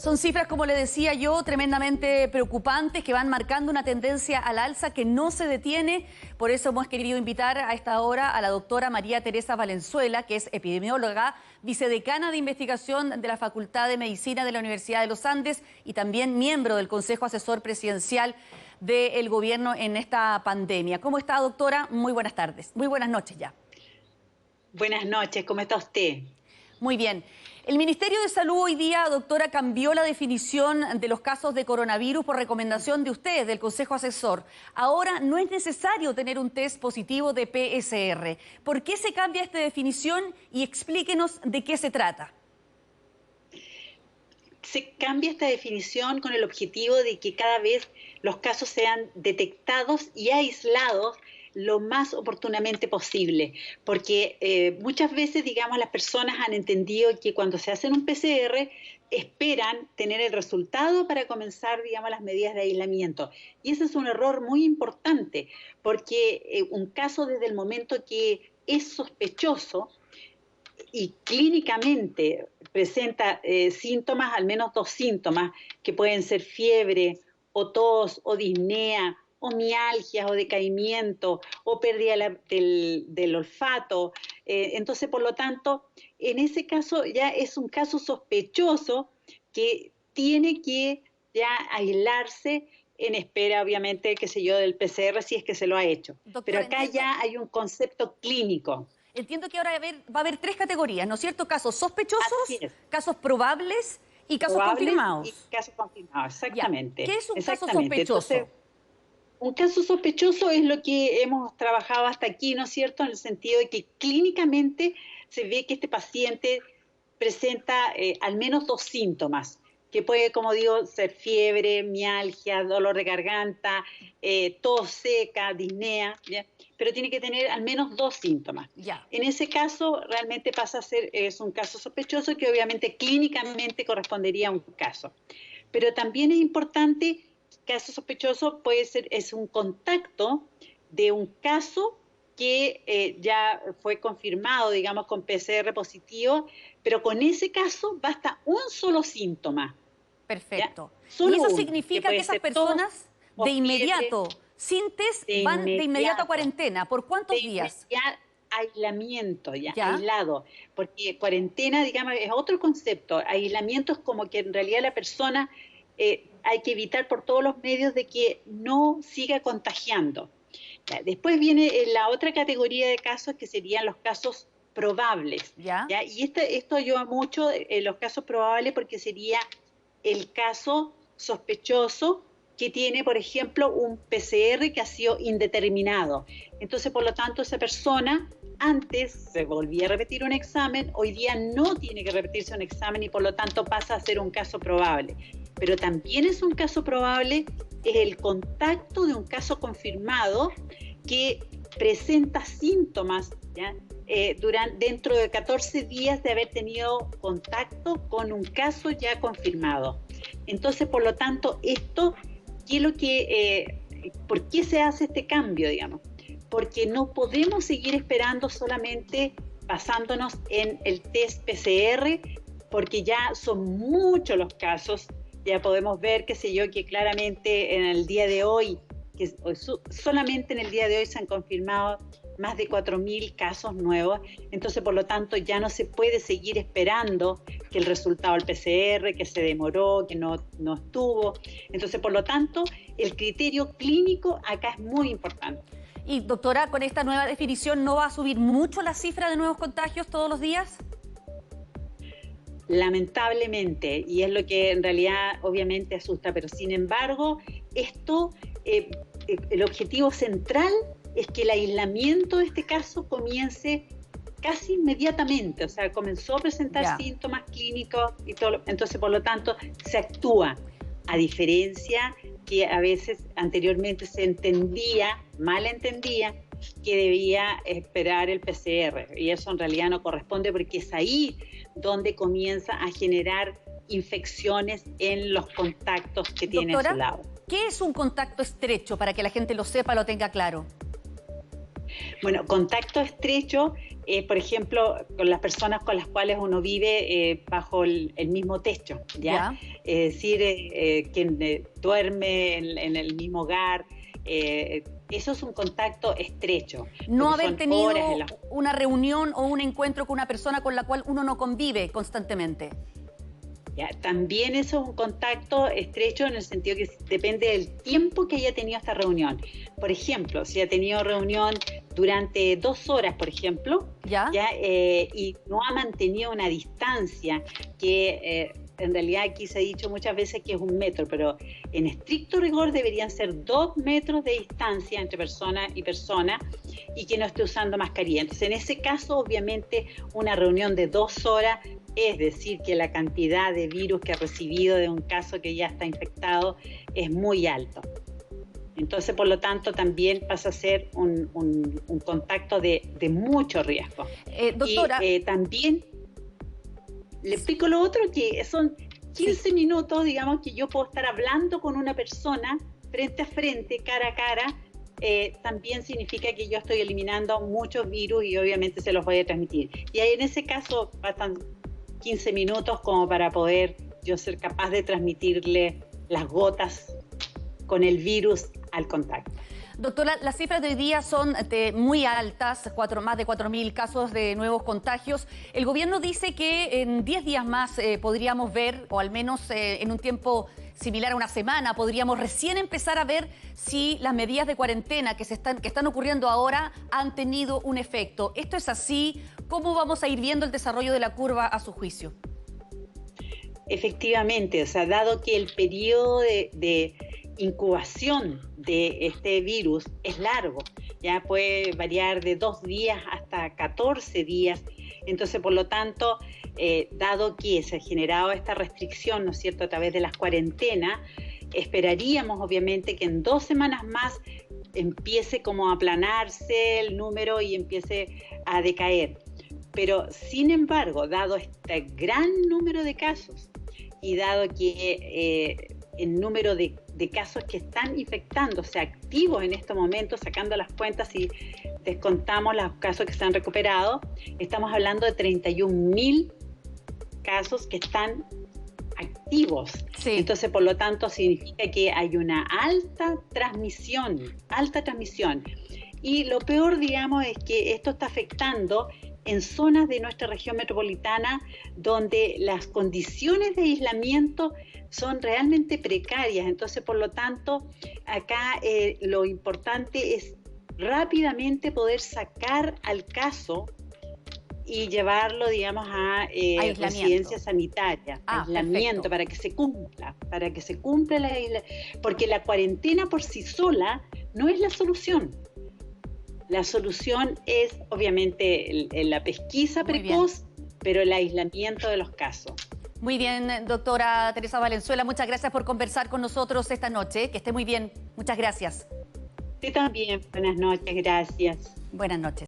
Son cifras, como le decía yo, tremendamente preocupantes que van marcando una tendencia al alza que no se detiene. Por eso hemos querido invitar a esta hora a la doctora María Teresa Valenzuela, que es epidemióloga, vicedecana de investigación de la Facultad de Medicina de la Universidad de los Andes y también miembro del Consejo Asesor Presidencial del Gobierno en esta pandemia. ¿Cómo está, doctora? Muy buenas tardes. Muy buenas noches ya. Buenas noches, ¿cómo está usted? Muy bien. El Ministerio de Salud hoy día, doctora, cambió la definición de los casos de coronavirus por recomendación de ustedes, del Consejo Asesor. Ahora no es necesario tener un test positivo de PCR. ¿Por qué se cambia esta definición? Y explíquenos de qué se trata. Se cambia esta definición con el objetivo de que cada vez los casos sean detectados y aislados lo más oportunamente posible, porque muchas veces, digamos, las personas han entendido que cuando se hacen un PCR esperan tener el resultado para comenzar, digamos, las medidas de aislamiento. Y ese es un error muy importante, porque un caso desde el momento que es sospechoso y clínicamente presenta síntomas, al menos 2 síntomas, que pueden ser fiebre, o tos, o disnea, o mialgias, o decaimiento, o pérdida del olfato. Entonces, por lo tanto, en ese caso ya es un caso sospechoso que tiene que ya aislarse en espera, obviamente, qué sé yo, del PCR, si es que se lo ha hecho. Doctora, pero acá ya hay un concepto clínico. Entiendo que ahora va a haber 3 categorías, ¿no es cierto? Casos sospechosos, casos probables y casos confirmados. Y casos confirmados, exactamente. Ya. ¿Qué es un caso sospechoso? Entonces, un caso sospechoso es lo que hemos trabajado hasta aquí, ¿no es cierto? En el sentido de que clínicamente se ve que este paciente presenta al menos 2 síntomas, que puede, como digo, ser fiebre, mialgia, dolor de garganta, tos seca, disnea, ¿ya? Pero tiene que tener al menos 2 síntomas. Ya. En ese caso, realmente pasa a ser es un caso sospechoso que obviamente clínicamente correspondería a un caso. Pero también es importante, caso sospechoso es un contacto de un caso que ya fue confirmado, digamos, con PCR positivo, pero con ese caso basta un solo síntoma. Perfecto. Solo y eso uno, significa que esas personas de inmediato, sin test, van de inmediato a cuarentena. ¿Por cuántos días? Ya aislamiento, ya aislado, porque cuarentena, digamos, es otro concepto. Aislamiento es como que en realidad la persona hay que evitar por todos los medios de que no siga contagiando. Ya, después viene la otra categoría de casos que serían los casos probables. ¿Ya? Y esto ayuda mucho los casos probables porque sería el caso sospechoso que tiene, por ejemplo, un PCR que ha sido indeterminado. Entonces, por lo tanto, esa persona antes se volvía a repetir un examen, hoy día no tiene que repetirse un examen y por lo tanto pasa a ser un caso probable. Pero también es un caso probable es el contacto de un caso confirmado que presenta síntomas, ¿ya? Dentro de 14 días de haber tenido contacto con un caso ya confirmado. Entonces, por lo tanto, ¿por qué se hace este cambio, digamos? Porque no podemos seguir esperando solamente basándonos en el test PCR, porque ya son muchos los casos. Ya podemos ver, qué sé yo, que claramente en el día de hoy, solamente en el día de hoy se han confirmado más de 4.000 casos nuevos. Entonces, por lo tanto, ya no se puede seguir esperando que el resultado del PCR, que se demoró, que no estuvo. Entonces, por lo tanto, el criterio clínico acá es muy importante. Y, doctora, con esta nueva definición, ¿no va a subir mucho la cifra de nuevos contagios todos los días? Lamentablemente, y es lo que en realidad obviamente asusta, pero sin embargo, el objetivo central es que el aislamiento de este caso comience casi inmediatamente, o sea, comenzó a presentar síntomas clínicos y todo, entonces por lo tanto se actúa, a diferencia que a veces anteriormente se mal entendía, que debía esperar el PCR, y eso en realidad no corresponde porque es ahí donde comienza a generar infecciones en los contactos que tiene a su lado. ¿Qué es un contacto estrecho para que la gente lo sepa, lo tenga claro? Bueno, contacto estrecho, por ejemplo, con las personas con las cuales uno vive bajo el mismo techo, ¿ya? Es decir, quien duerme en el mismo hogar, eso es un contacto estrecho. No haber tenido una reunión o un encuentro con una persona con la cual uno no convive constantemente. Ya, también eso es un contacto estrecho en el sentido que depende del tiempo que haya tenido esta reunión. Por ejemplo, si ha tenido reunión durante 2 horas, por ejemplo, y no ha mantenido una distancia que en realidad aquí se ha dicho muchas veces que es 1 metro, pero en estricto rigor deberían ser 2 metros de distancia entre persona y persona y que no esté usando mascarilla. Entonces, en ese caso, obviamente, una reunión de 2 horas, es decir, que la cantidad de virus que ha recibido de un caso que ya está infectado es muy alto. Entonces, por lo tanto, también pasa a ser un contacto de mucho riesgo. Doctora. Y también le explico lo otro, que son 15 minutos, digamos, que yo puedo estar hablando con una persona frente a frente, cara a cara. También significa que yo estoy eliminando muchos virus y obviamente se los voy a transmitir. Y ahí en ese caso bastan 15 minutos como para poder yo ser capaz de transmitirle las gotas con el virus al contacto. Doctora, las cifras de hoy día son muy altas, más de 4.000 casos de nuevos contagios. El gobierno dice que en 10 días más podríamos ver, o al menos en un tiempo similar a una semana, podríamos recién empezar a ver si las medidas de cuarentena que están ocurriendo ahora han tenido un efecto. ¿Esto es así? ¿Cómo vamos a ir viendo el desarrollo de la curva a su juicio? Efectivamente, o sea, dado que el periodo de incubación de este virus es largo, ya puede variar de 2 días hasta 14 días, entonces por lo tanto, dado que se ha generado esta restricción, ¿no es cierto?, a través de las cuarentenas, esperaríamos obviamente que en 2 semanas más empiece como a aplanarse el número y empiece a decaer. Pero sin embargo, dado este gran número de casos y dado que el número de casos que están infectándose activos en estos momentos, sacando las cuentas y descontamos los casos que se han recuperado, estamos hablando de 31.000 casos que están activos. Sí. Entonces, por lo tanto, significa que hay una alta transmisión. Y lo peor, digamos, es que esto está afectando en zonas de nuestra región metropolitana donde las condiciones de aislamiento son realmente precarias. Entonces, por lo tanto, acá lo importante es rápidamente poder sacar al caso y llevarlo, digamos, a residencia sanitaria, aislamiento, para que se cumpla, porque la cuarentena por sí sola no es la solución. La solución es, obviamente, la pesquisa precoz, pero el aislamiento de los casos. Muy bien, doctora Teresa Valenzuela, muchas gracias por conversar con nosotros esta noche. Que esté muy bien. Muchas gracias. Sí, también. Buenas noches, gracias. Buenas noches.